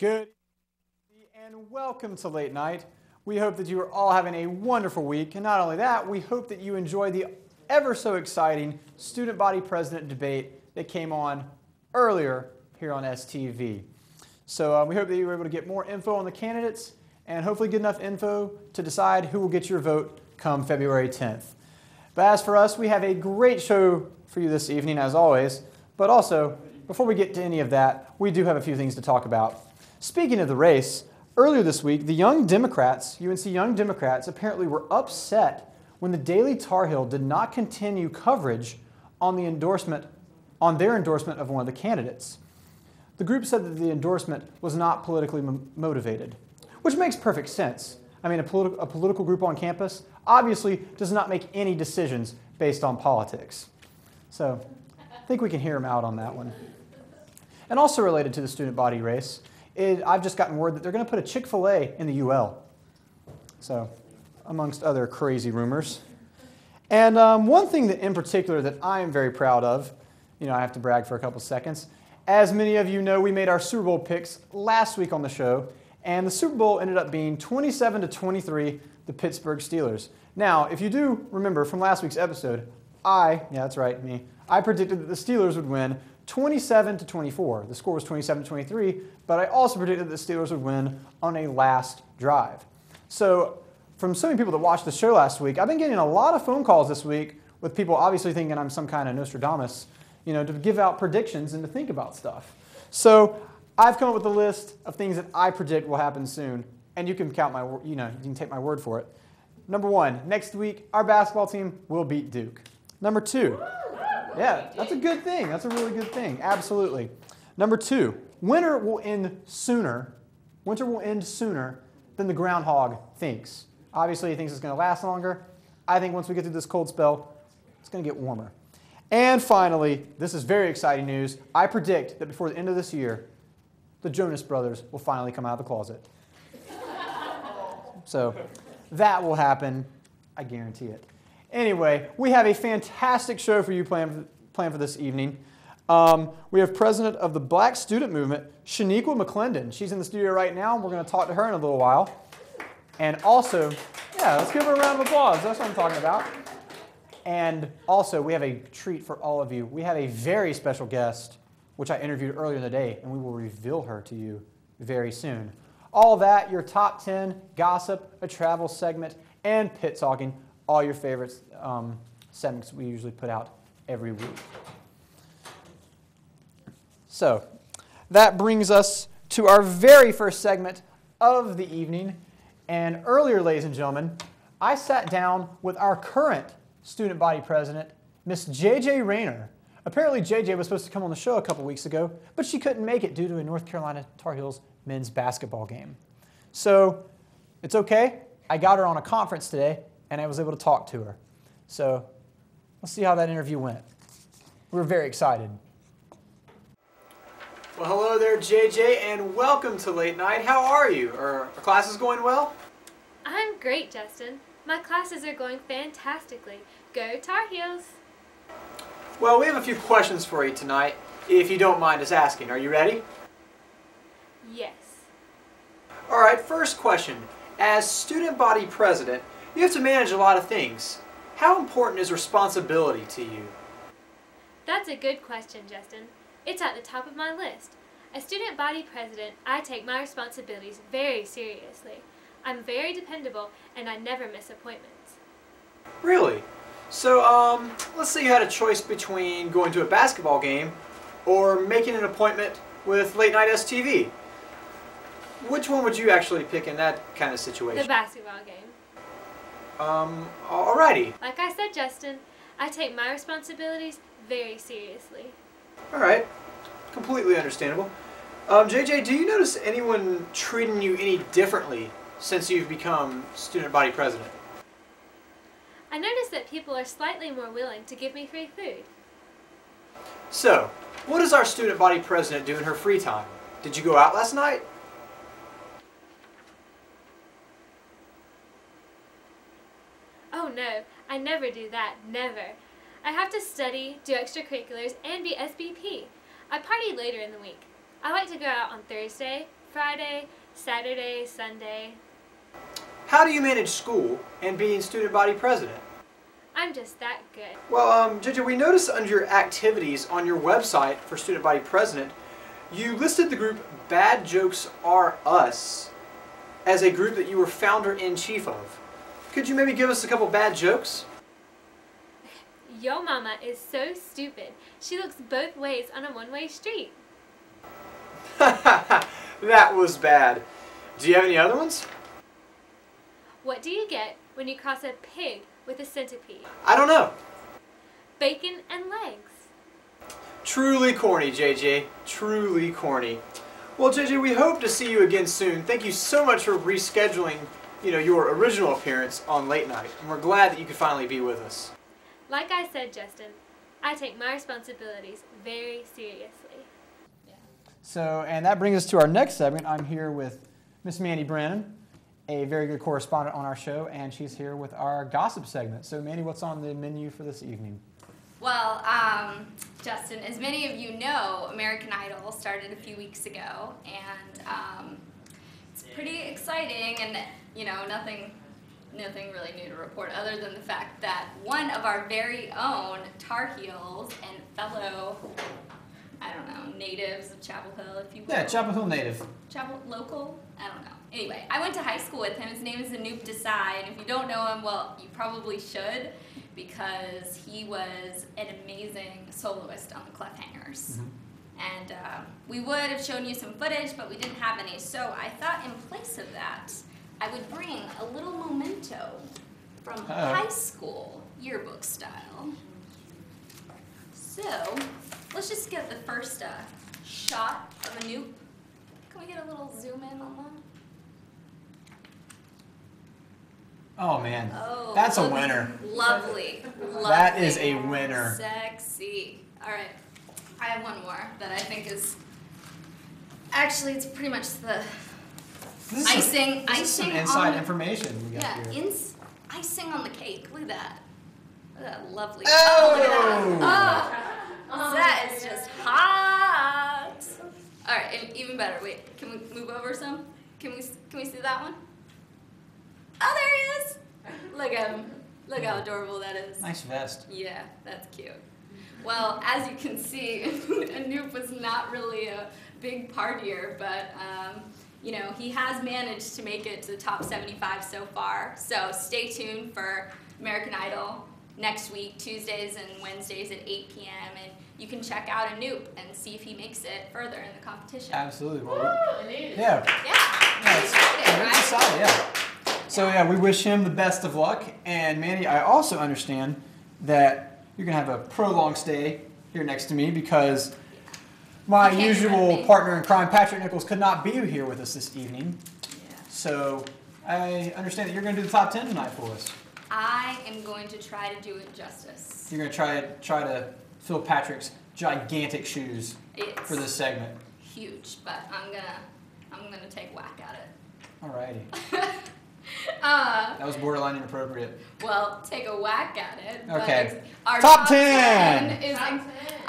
Good evening and welcome to Late Night. We hope that you are all having a wonderful week, and not only that, we hope that you enjoy the ever so exciting student body president debate that came on earlier here on STV. So we hope that you were able to get more info on the candidates and hopefully get enough info to decide who will get your vote come February 10th. But as for us, we have a great show for you this evening as always, but also before we get to any of that, we do have a few things to talk about. Speaking of the race, earlier this week, the Young Democrats, UNC Young Democrats, apparently were upset when the Daily Tar Heel did not continue coverage on their endorsement of one of the candidates. The group said that the endorsement was not politically motivated, which makes perfect sense. I mean, a political group on campus obviously does not make any decisions based on politics. So I think we can hear them out on that one. And also related to the student body race, I've just gotten word that they're going to put a Chick-fil-A in the UL. So, amongst other crazy rumors. And one thing that in particular that I am very proud of, I have to brag for a couple seconds. As many of you know, we made our Super Bowl picks last week on the show, and the Super Bowl ended up being 27-23, the Pittsburgh Steelers. Now, if you do remember from last week's episode, that's right, me, I predicted that the Steelers would win 27-24. The score was 27-23, but I also predicted that the Steelers would win on a last drive. So from so many people that watched the show last week, I've been getting a lot of phone calls this week with people obviously thinking I'm some kind of Nostradamus, to give out predictions and to think about stuff. So I've come up with a list of things that I predict will happen soon, and you can count my, you can take my word for it. Number one, next week our basketball team will beat Duke. Number two, yeah, that's a good thing. That's a really good thing. Absolutely. Number two, winter will end sooner. Winter will end sooner than the groundhog thinks. Obviously, he thinks it's going to last longer. I think once we get through this cold spell, it's going to get warmer. And finally, this is very exciting news. I predict that before the end of this year, the Jonas Brothers will finally come out of the closet. So that will happen. I guarantee it. Anyway, we have a fantastic show for you planned for this evening. We have President of the Black Student Movement, Shaniqua McClendon. She's in the studio right now, and we're going to talk to her in a little while. And also, let's give her a round of applause. That's what I'm talking about. And also, we have a treat for all of you. We have a very special guest, which I interviewed earlier in the day, and we will reveal her to you very soon. All that, your top 10, gossip, a travel segment, and pit talking. All your favorite segments we usually put out every week. So that brings us to our very first segment of the evening. And earlier, ladies and gentlemen, I sat down with our current student body president, Miss JJ Rayner. Apparently, JJ was supposed to come on the show a couple weeks ago, but she couldn't make it due to a North Carolina Tar Heels men's basketball game. So it's okay. I got her on a conference today, and I was able to talk to her. So let's see how that interview went. We're very excited. Well, hello there, JJ, and welcome to Late Night. How are you? Are classes going well? I'm great, Justin. My classes are going fantastically. Go Tar Heels! Well, we have a few questions for you tonight, if you don't mind us asking. Are you ready? Yes. All right, first question. As student body president, you have to manage a lot of things. How important is responsibility to you? That's a good question, Justin. It's at the top of my list. As student body president, I take my responsibilities very seriously. I'm very dependable, and I never miss appointments. Really? So, let's say you had a choice between going to a basketball game or making an appointment with LateNightSTV. Which one would you actually pick in that kind of situation? The basketball game. Alrighty. Like I said, Justin, I take my responsibilities very seriously. Alright. Completely understandable. JJ, do you notice anyone treating you any differently since you've become student body president? I notice that people are slightly more willing to give me free food. So, what does our student body president do in her free time? Did you go out last night? Oh no, I never do that, never. I have to study, do extracurriculars, and be SBP. I party later in the week. I like to go out on Thursday, Friday, Saturday, Sunday. How do you manage school and being student body president? I'm just that good. Well, JJ, we noticed under your activities on your website for student body president, you listed the group Bad Jokes Are Us as a group that you were founder-in-chief of. Could you maybe give us a couple bad jokes? Yo mama is so stupid. She looks both ways on a one-way street. That was bad. Do you have any other ones? What do you get when you cross a pig with a centipede? I don't know. Bacon and legs. Truly corny, JJ. Truly corny. Well, JJ, we hope to see you again soon. Thank you so much for rescheduling, your original appearance on Late Night. And we're glad that you could finally be with us. Like I said, Justin, I take my responsibilities very seriously. So, and that brings us to our next segment. I'm here with Miss Mandy Brennan, a very good correspondent on our show, and she's here with our gossip segment. So, Mandy, what's on the menu for this evening? Well, Justin, as many of you know, American Idol started a few weeks ago, and it's pretty exciting, and nothing really new to report other than the fact that one of our very own Tar Heels and fellow, natives of Chapel Hill, if you will. Yeah, Chapel Hill native. Local? I don't know. Anyway, I went to high school with him. His name is Anoop Desai, and if you don't know him, well, you probably should, because he was an amazing soloist on the Cliffhangers. And we would have shown you some footage, but we didn't have any, so I thought in place of that, I would bring a little memento from high school, yearbook style. So, let's just get the first shot of Anoop. Can we get a little zoom in on that? Oh, man. Oh, that's a winner. Lovely. That is a winner. Sexy. All right. I have one more that I think is, actually, it's pretty much the icing some on inside information we got here. Icing on the cake. Look at that. Look at that lovely. Oh! Look at that. Oh, that is just hot. All right, and even better. Wait, can we move over some? Can we see that one? Oh, there he is. Look at him. Look how adorable that is. Nice vest. Yeah, that's cute. Well, as you can see, Anoop was not really a big partier, but he has managed to make it to the top 75 so far. So stay tuned for American Idol next week, Tuesdays and Wednesdays at 8 p.m. And you can check out Anoop and see if he makes it further in the competition. Absolutely. Well, Yeah. It's exciting, yeah. So yeah, we wish him the best of luck. And Mandy, I also understand that you're gonna have a prolonged stay here next to me because my usual partner in crime, Patrick Nichols, could not be here with us this evening. Yeah. So I understand that you're gonna do the top 10 tonight for us. I am going to try to do it justice. You're gonna try to fill Patrick's gigantic shoes for this segment. Huge, but I'm gonna take a whack at it. Alrighty. That was borderline inappropriate. Well, take a whack at it. Okay. Our top 10 is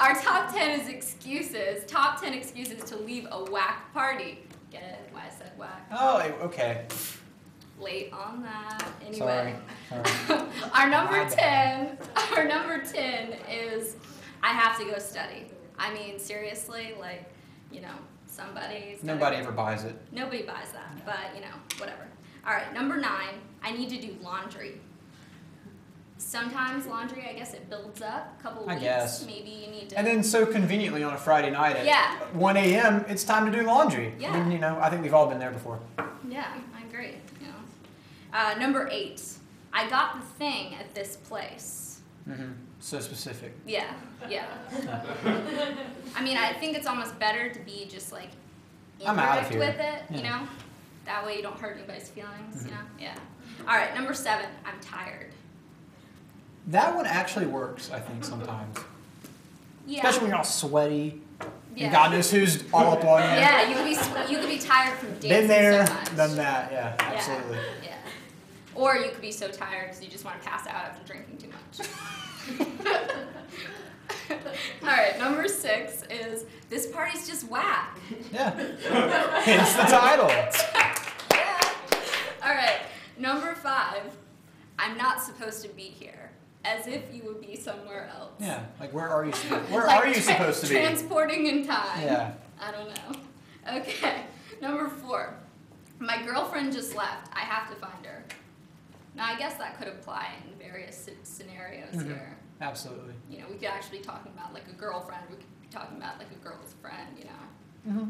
our top 10 is excuses. Top 10 excuses to leave a whack party. Get it? Why I said whack? Oh, okay. Late on that. Anyway. Sorry. Our number 10 is I have to go study. I mean, seriously, Nobody ever buys it. Nobody buys that, but whatever. All right, number 9, I need to do laundry. Sometimes laundry, I guess it builds up a couple weeks. Guess. Maybe you need to. And then so conveniently on a Friday night at 1 a.m., it's time to do laundry. Yeah. I mean, I think we've all been there before. Yeah, I agree. Number 8, I got the thing at this place. So specific. Yeah. I mean, I think it's almost better to be just I'm out of indirect here. with it, That way you don't hurt anybody's feelings, Yeah. All right, number 7, I'm tired. That one actually works, I think, sometimes. Yeah. Especially when you're all sweaty. Yeah. And God knows who's all up on you. Yeah, you could be tired from dancing Been there, so much. done that, yeah, absolutely. Yeah. Or you could be so tired because you just want to pass out after drinking too much. All right, number 6 is this party's just whack. Yeah. Hence the title. Yeah. All right, number 5, I'm not supposed to be here, as if you would be somewhere else. Yeah, like where are you? Where Like are you supposed to be? Transporting in time. Yeah. I don't know. Okay, number 4, my girlfriend just left. I have to find her. Now, I guess that could apply in various scenarios here. Absolutely. You know, we could actually be talking about like a girlfriend. We could be talking about like a girl's friend. You know.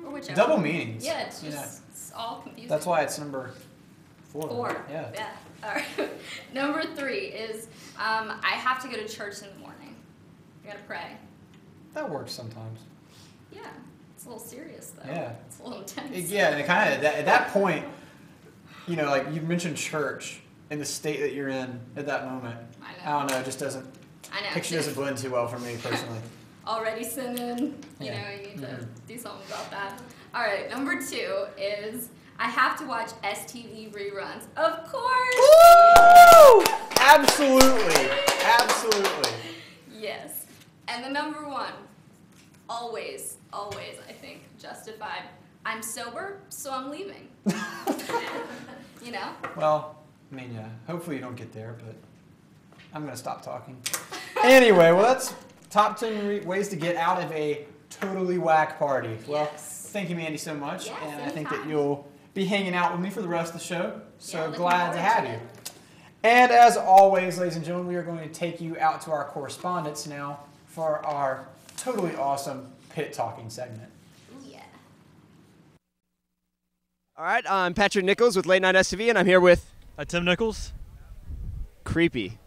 Or whichever. Double meanings. Yeah, it's just it's all confusing. That's why it's number 4. 4. Yeah. All right. Number 3 is I have to go to church in the morning. I gotta pray. That works sometimes. Yeah, it's a little serious though. Yeah. It's a little intense. Yeah, and it kind of at that point, you know, like you mentioned church in the state that you're in at that moment. I know. I don't know. It just doesn't. I know. Picture doesn't blend too well for me personally. Already sinning. You Yeah. know, you need to do something about that. All right. Number 2 is I have to watch STV reruns. Of course. Woo! Absolutely. Absolutely. Yes. And the number 1, always, I think, justified. I'm sober, so I'm leaving. You know? Well, I mean, yeah. Hopefully you don't get there, but I'm gonna stop talking. Anyway, well, that's top 10 ways to get out of a totally whack party. Well, Yes. thank you, Mandy, so much, Yes, and I think that anytime. you'll be hanging out with me for the rest of the show. So Yeah, looking glad to forward have to you. it. And as always, ladies and gentlemen, we are going to take you out to our correspondents now for our totally awesome pit talking segment. Ooh, yeah. All right, I'm Patrick Nichols with Late Night STV, and I'm here with Tim Nichols. Creepy.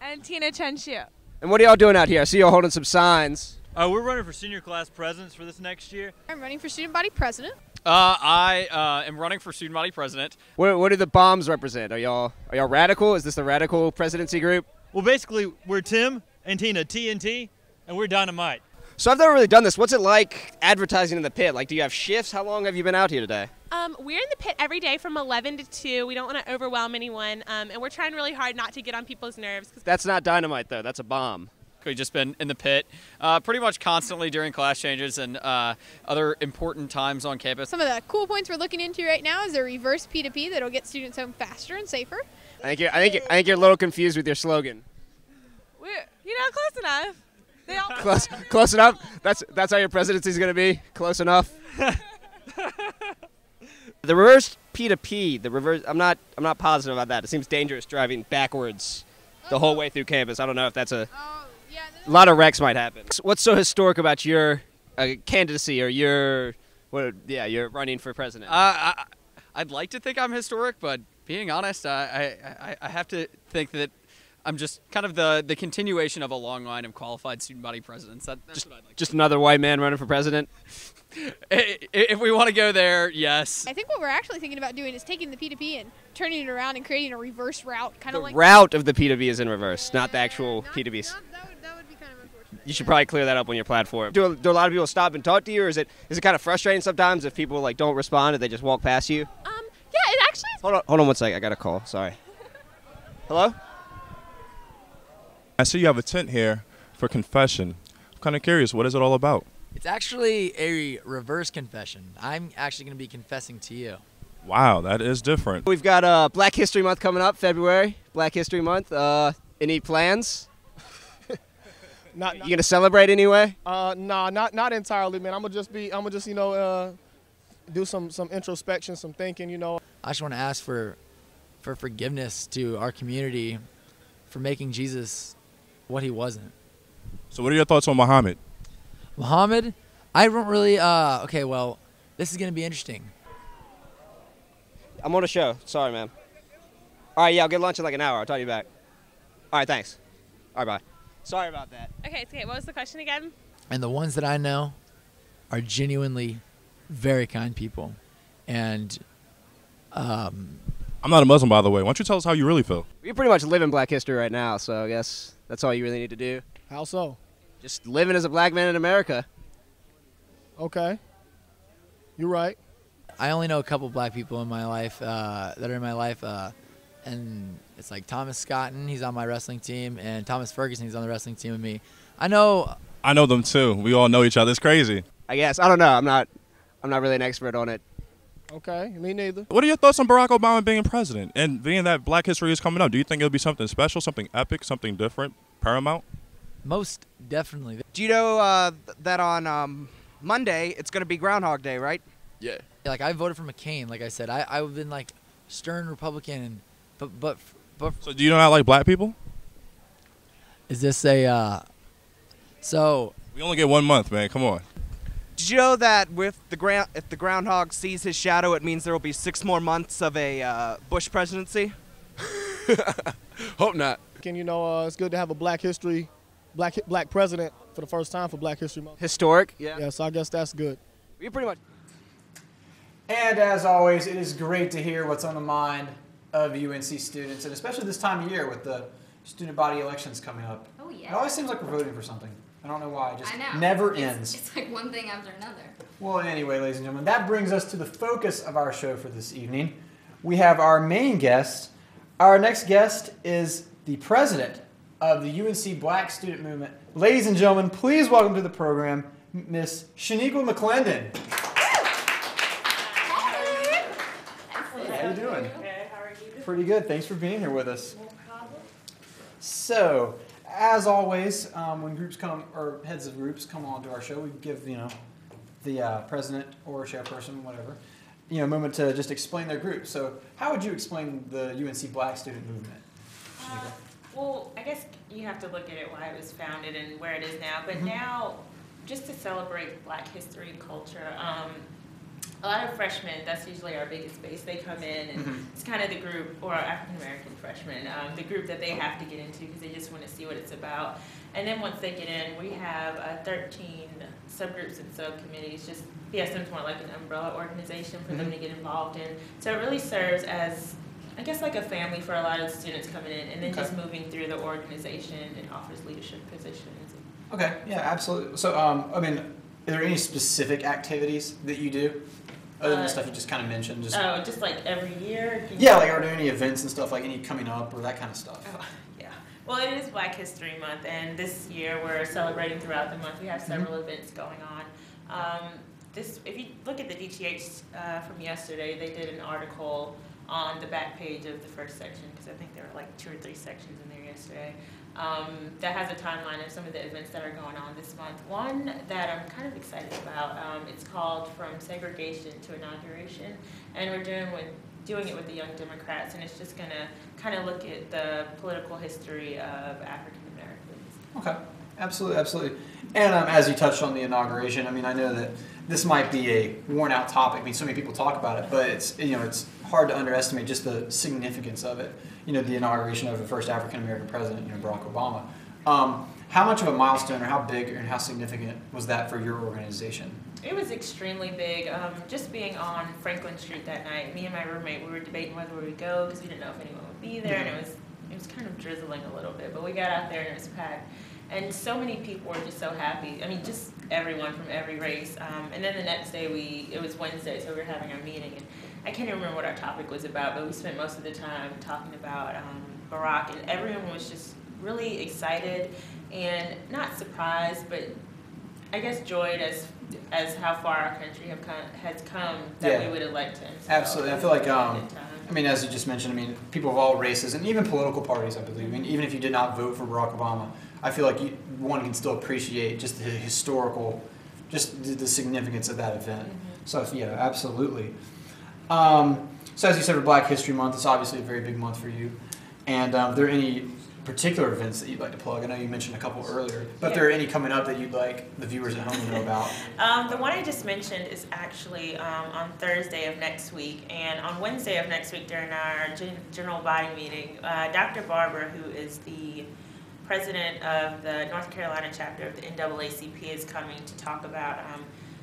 And Tina Chenshu. And what are y'all doing out here? I see y'all holding some signs. We're running for senior class presidents for this next year. I'm running for student body president. I am running for student body president. What do the bombs represent? Are y'all radical? Is this the radical presidency group? Well, basically, we're Tim and Tina, TNT, and we're dynamite. So I've never really done this. What's it like advertising in the pit? Like, do you have shifts? How long have you been out here today? We're in the pit every day from 11 to 2. We don't want to overwhelm anyone, and we're trying really hard not to get on people's nerves. That's not dynamite, though. That's a bomb. We've just been in the pit pretty much constantly during class changes and other important times on campus. Some of the cool points we're looking into right now is a reverse P2P that'll get students home faster and safer. I think you're a little confused with your slogan. We're, close enough. They all Close enough. That's how your presidency is going to be. Close enough. The reverse P2P. The reverse. I'm not positive about that. It seems dangerous driving backwards the whole way through campus. I don't know if that's a lot of wrecks might happen. What's so historic about your candidacy or your running for president? I'd like to think I'm historic, but being honest, I have to think that I'm just kind of the continuation of a long line of qualified student body presidents. That's what I'd like. Just another white man running for president? If we want to go there, yes. I think what we're actually thinking about doing is taking the P2P and turning it around and creating a reverse route, kind The of like route of the P2P is in reverse, not the actual P2Ps. That would be kind of unfortunate. You should probably clear that up on your platform. Do a lot of people stop and talk to you, or is it kind of frustrating sometimes if people like don't respond and they just walk past you? Yeah, it actually is. Hold on 1 second. I got a call. Sorry. Hello? I see you have a tent here for confession. I'm kind of curious, what is it all about? It's actually a reverse confession. I'm actually going to be confessing to you. Wow, that is different. We've got Black History Month coming up, February. Black History Month. Any plans? You gonna celebrate anyway? Nah, not entirely, man. I'm gonna just do some introspection, some thinking, I just want to ask for forgiveness to our community for making Jesus what he wasn't. So what are your thoughts on Muhammad? Muhammad, I don't really, okay, well, this is going to be interesting. I'm on a show. Sorry, man. All right, yeah, I'll get lunch in like an hour. I'll talk to you back. All right, thanks. All right, bye. Sorry about that. Okay, it's okay. What was the question again? And the ones that I know are genuinely very kind people. And I'm not a Muslim, by the way. Why don't you tell us how you really feel? You pretty much live in Black History right now, so I guess that's all you really need to do. How so? Just living as a black man in America. Okay. You're right. I only know a couple black people in my life that are in my life. and it's like Thomas Scotton, he's on my wrestling team, and Thomas Ferguson, he's on the wrestling team with me. I know them too. We all know each other. It's crazy. I guess. I don't know. I'm not really an expert on it. Okay, me neither. What are your thoughts on Barack Obama being president and being that Black History is coming up? Do you think it'll be something special, something epic, something different, paramount? Most definitely. Do you know that on Monday it's going to be Groundhog Day, right? Yeah. Like, I voted for McCain. Like I said, I've been like stern Republican, but So do you not like black people? Is this a so? We only get 1 month, man. Come on. Did you know that if the groundhog sees his shadow, it means there will be 6 more months of a Bush presidency? Hope not. And it's good to have a Black president for the first time for Black History Month. Historic, yeah. Yeah, so I guess that's good. We pretty much. And as always, it is great to hear what's on the mind of UNC students, and especially this time of year with the student body elections coming up. Oh, yeah. It always seems like we're voting for something. I don't know why. It just I know. never ends. It's like one thing after another. Well, anyway, ladies and gentlemen, that brings us to the focus of our show for this evening. We have our main guest. Our next guest is the president of the UNC Black Student Movement. Ladies and gentlemen, please welcome to the program, Miss Shaniqua McClendon. How you doing? Good. How are you? Pretty good. Thanks for being here with us. No problem. So, as always, when groups come, or heads of groups come on to our show, we give, the president or chairperson, whatever, a moment to just explain their group. So, how would you explain the UNC Black Student Movement? Well, I guess you have to look at it why it was founded and where it is now. But now, just to celebrate Black history and culture, a lot of freshmen, that's usually our biggest base, they come in and it's kind of the group, or African American freshmen, the group that they have to get into because they just want to see what it's about. And then once they get in, we have 13 subgroups and subcommittees. Just BSM's more like an umbrella organization for them to get involved in. So it really serves as, I guess, like a family for a lot of the students coming in, and then just moving through the organization and offers leadership positions. Okay, yeah, absolutely. So, are there any specific activities that you do? Other than the stuff you just kind of mentioned? Just like every year? Yeah, like are there any events and stuff, like any coming up or that kind of stuff? Oh, yeah. Well, it is Black History Month, and this year we're celebrating throughout the month. We have several events going on. If you look at the DTH from yesterday, they did an article on the back page of the first section, because I think there were like 2 or 3 sections in there yesterday, that has a timeline of some of the events that are going on this month. One that I'm kind of excited about, it's called From Segregation to Inauguration, and we're doing it with the Young Democrats, and it's just going to kind of look at the political history of African Americans. Okay, absolutely, absolutely. And as you touched on the inauguration, I know that this might be a worn out topic. So many people talk about it, but it's hard to underestimate just the significance of it. The inauguration of the first African American president, Barack Obama. How much of a milestone, or how big and how significant was that for your organization? It was extremely big. Just being on Franklin Street that night, me and my roommate, we were debating whether we would go because we didn't know if anyone would be there, and it was kind of drizzling a little bit, but we got out there and it was packed. And so many people were just so happy. Just everyone from every race. And then the next day, it was Wednesday, so we were having our meeting. And I can't even remember what our topic was about, but we spent most of the time talking about Barack, and everyone was just really excited and not surprised, but I guess joyed as how far our country has come that we would elect him. So absolutely. I feel like, as you just mentioned, people of all races and even political parties, I believe. Even if you did not vote for Barack Obama, I feel like one can still appreciate just the historical, just the significance of that event. So yeah, absolutely. So as you said, for Black History Month, it's obviously a very big month for you. And are there any particular events that you'd like to plug? I know you mentioned a couple earlier, but if there are any coming up that you'd like the viewers at home to know about? The one I just mentioned is actually on Thursday of next week, and on Wednesday of next week during our general body meeting, Dr. Barber, who is the president of the North Carolina chapter of the NAACP, is coming to talk about,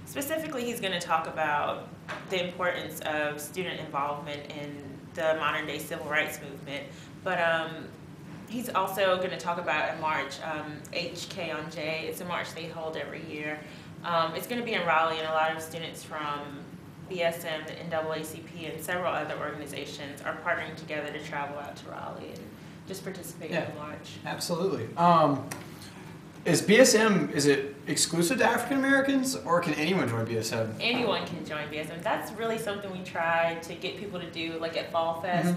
specifically he's going to talk about the importance of student involvement in the modern day civil rights movement, but he's also going to talk about a march, HK on J. It's a march they hold every year. It's going to be in Raleigh, and a lot of students from BSM, the NAACP, and several other organizations are partnering together to travel out to Raleigh and just participate in the march. Absolutely. Is BSM, is it exclusive to African Americans, or can anyone join BSM? Anyone can join BSM. That's really something we try to get people to do, like at Fall Fest.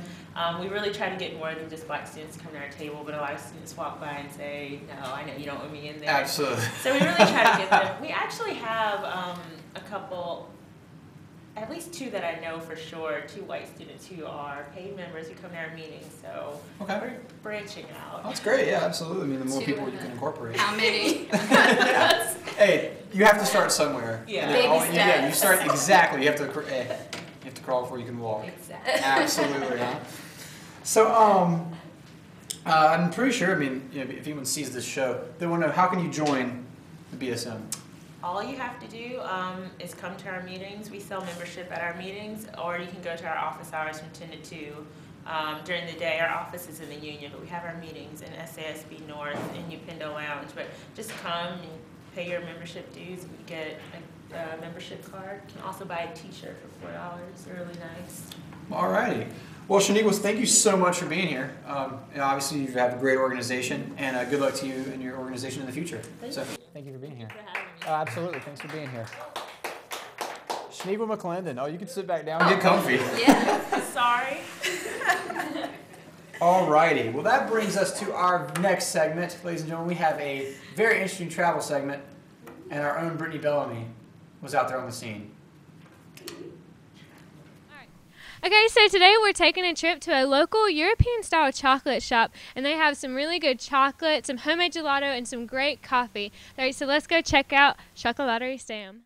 We really try to get more than just black students to come to our table, but a lot of students walk by and say, no, I know you don't want me in there. Absolutely. So we really try to get them. We actually have a couple, at least two that I know for sure, 2 white students who are paid members who come to our meetings. So we're branching out. That's great. Yeah, absolutely. I mean, the more people you can incorporate. How many? Hey, you have to start somewhere. Yeah. Yeah, you start exactly. You have to crawl before you can walk. Exactly. Absolutely. Huh? So, I'm pretty sure. I mean, if anyone sees this show, they want to know, how can you join the BSM? All you have to do is come to our meetings. We sell membership at our meetings, or you can go to our office hours from 10 to 2. During the day, our office is in the Union, but we have our meetings in SASB North and Upendo Lounge. But just come and pay your membership dues, and you get a membership card. You can also buy a t-shirt for $4. They're really nice. All righty. Well, Shaniqua, thank you so much for being here. Obviously, you have a great organization, and good luck to you and your organization in the future. Thank you for being here. Thanks for having me. Absolutely. Thanks for being here. Shaniqua McClendon. Oh, you can sit back down and get comfy. Yeah. Sorry. All righty. Well, that brings us to our next segment. Ladies and gentlemen, we have a very interesting travel segment, and our own Brittany Bellamy was out there on the scene. Okay, so today we're taking a trip to a local European-style chocolate shop, and they have some really good chocolate, some homemade gelato, and some great coffee. All right, so let's go check out Chocolaterie Stam.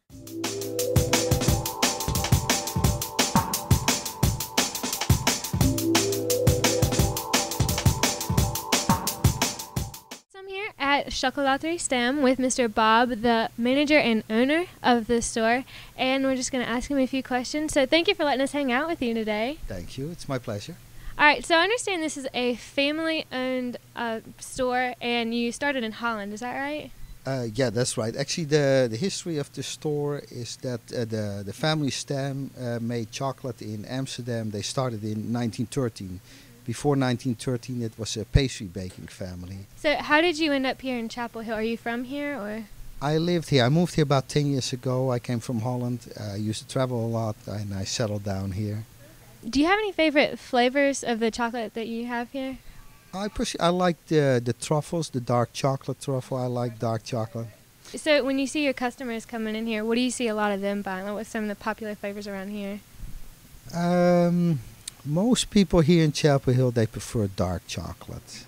I'm here at Chocolaterie Stam with Mr. Bob, the manager and owner of the store, and we're just going to ask him a few questions. So thank you for letting us hang out with you today. Thank you. It's my pleasure. All right, so I understand this is a family-owned store, and you started in Holland. Is that right? Yeah, that's right. Actually, the history of the store is that the family Stam made chocolate in Amsterdam. They started in 1913. Before 1913, it was a pastry baking family. So how did you end up here in Chapel Hill? Are you from here, or? I lived here. I moved here about 10 years ago. I came from Holland. I used to travel a lot, and I settled down here. Do you have any favorite flavors of the chocolate that you have here? I like the truffles, the dark chocolate truffle. I like dark chocolate. So when you see your customers coming in here, what do you see a lot of them buying? Like, what's some of the popular flavors around here? Most people here in Chapel Hill, they prefer dark chocolate.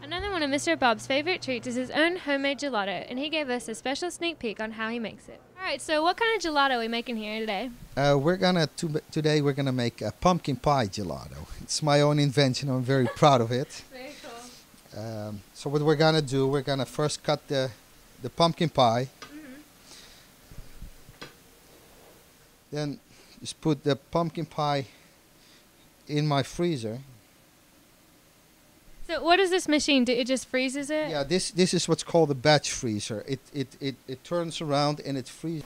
Another one of Mr. Bob's favorite treats is his own homemade gelato, and he gave us a special sneak peek on how he makes it. All right, so what kind of gelato are we making here today? Today we're gonna make a pumpkin pie gelato. It's my own invention. I'm very proud of it. Very cool. So what we're gonna do, we're gonna first cut the pumpkin pie. Then just put the pumpkin pie in my freezer. So what does this machine do? It just freezes it? Yeah, this is what's called a batch freezer. It turns around and it freezes.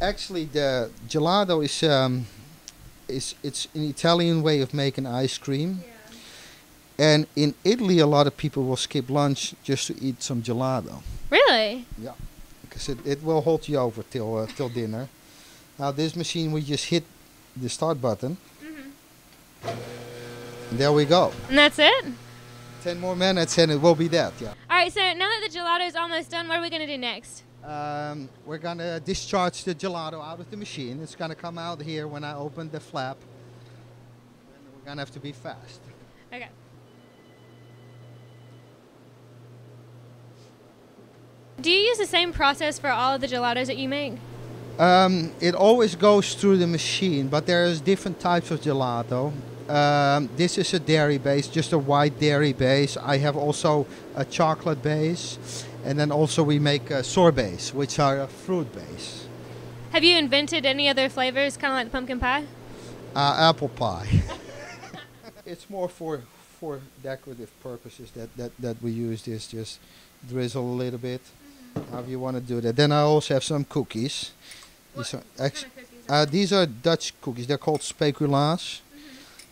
Actually, the gelato is it's an Italian way of making ice cream. Yeah. And in Italy, a lot of people will skip lunch just to eat some gelato. Really? Yeah, because it will hold you over till dinner. Now this machine, we just hit the start button. And there we go. And that's it? 10 more minutes and it will be that, yeah. All right, so now that the gelato is almost done, what are we going to do next? We're going to discharge the gelato out of the machine. It's going to come out here when I open the flap. And we're going to have to be fast. Okay. Do you use the same process for all of the gelatos that you make? It always goes through the machine, but there's different types of gelato. This is a dairy base, just a white dairy base. I have also a chocolate base, and then also we make sorbets, which are a fruit base. Have you invented any other flavors, kind of like the pumpkin pie? Apple pie. It's more for decorative purposes that we use this. Just drizzle a little bit. However you want to do that. Then I also have some cookies. What kind of cookies These are Dutch cookies. They're called speculaas.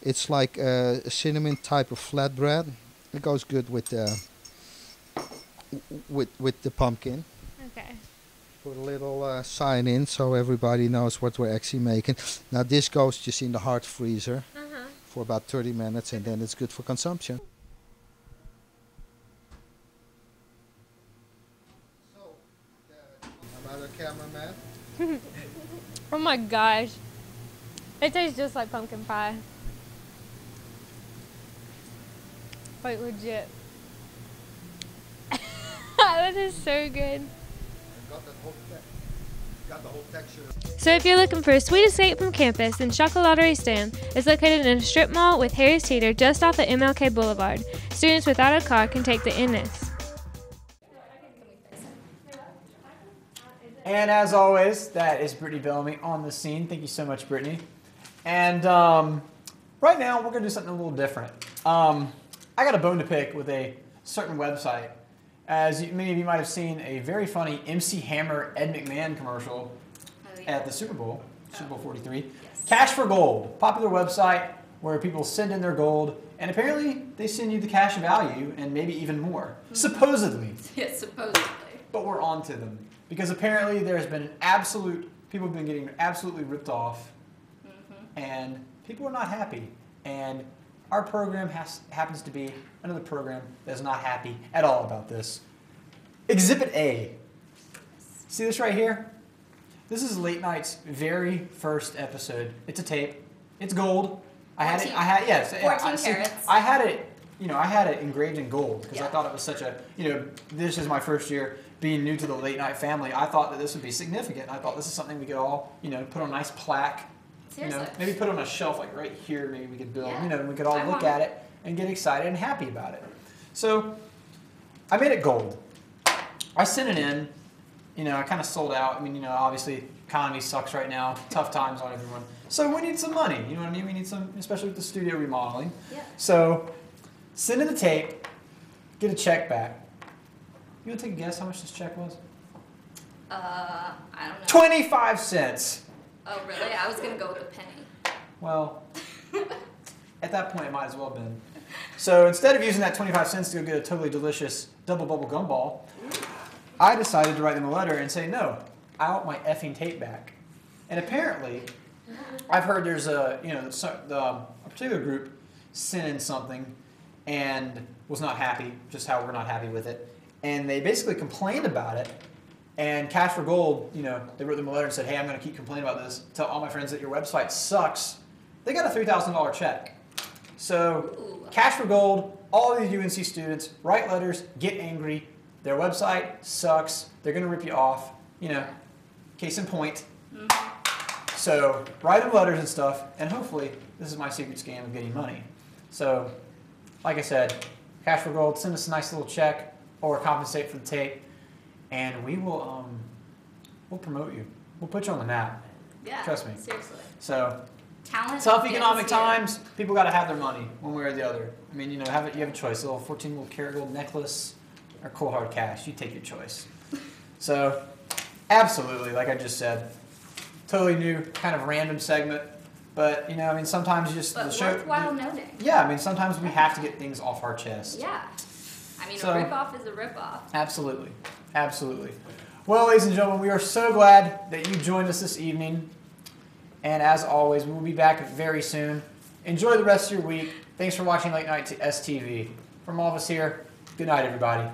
It's like a cinnamon type of flatbread. It goes good with the pumpkin. Okay. Put a little sign in so everybody knows what we're actually making. Now this goes just in the hard freezer for about 30 minutes, and then it's good for consumption. Another cameraman. Oh my gosh. It tastes just like pumpkin pie. Like legit. That is so good. Got the whole texture. So if you're looking for a sweet escape from campus, then Chocolaterie Stand is located in a strip mall with Harry's Teeter just off of MLK Boulevard. Students without a car can take the NS. And as always, that is Brittany Bellamy on the scene. Thank you so much, Brittany. And right now, we're going to do something a little different. I got a bone to pick with a certain website. As many of you might have seen, a very funny MC Hammer Ed McMahon commercial at the Super Bowl, Super Bowl 43. Yes. Cash for Gold, popular website where people send in their gold, and apparently they send you the cash value and maybe even more. Supposedly. Yes, supposedly. But we're on to them. Because apparently there's been people have been getting absolutely ripped off, and people are not happy. And our program happens to be another program that's not happy at all about this. Exhibit A. See this right here? This is Late Night's very first episode. It's a tape. It's gold. I had it engraved in gold because I thought it was such a, this is my first year being new to the Late Night family. I thought that this would be significant. I thought this is something we could all, put on a nice plaque. Seriously. Maybe put on a shelf like right here. Maybe we could build, and we could all look at it and get excited and happy about it. So I made it gold. I sent it in. I kind of sold out. I mean, obviously economy sucks right now. Tough times on everyone. So we need some money. You know what I mean? We need some, especially with the studio remodeling. Yeah. So send in the tape, get a check back. You want to take a guess how much this check was? I don't know. 25 cents. Oh, really? I was going to go with a penny. Well, at that point, it might as well have been. So instead of using that 25 cents to go get a totally delicious double bubble gum ball, I decided to write them a letter and say, no, I want my effing tape back. And apparently, I've heard there's a particular group sent in something and was not happy, just how we're not happy with it. And they basically complained about it. And Cash for Gold, they wrote them a letter and said, hey, I'm going to keep complaining about this. Tell all my friends that your website sucks. They got a $3,000 check. So Cash for Gold, all of these UNC students, write letters, get angry. Their website sucks. They're going to rip you off. Case in point. So write them letters and stuff. And hopefully, this is my secret scam of getting money. So, like I said, Cash for Gold, send us a nice little check or compensate for the tape. And we will, we'll promote you. We'll put you on the map. Yeah, trust me. Seriously. So, talent. Tough economic times. People got to have their money one way or the other. I mean, you have a choice. A little 14 karat gold necklace or cold hard cash. You take your choice. So, absolutely, like I just said, totally new, kind of random segment. But sometimes you just worthwhile noting. Yeah, sometimes we have to get things off our chest. Yeah. A rip-off is a rip-off. Absolutely. Absolutely. Well, ladies and gentlemen, we are so glad that you joined us this evening. And as always, we will be back very soon. Enjoy the rest of your week. Thanks for watching Late Night STV. From all of us here, good night, everybody.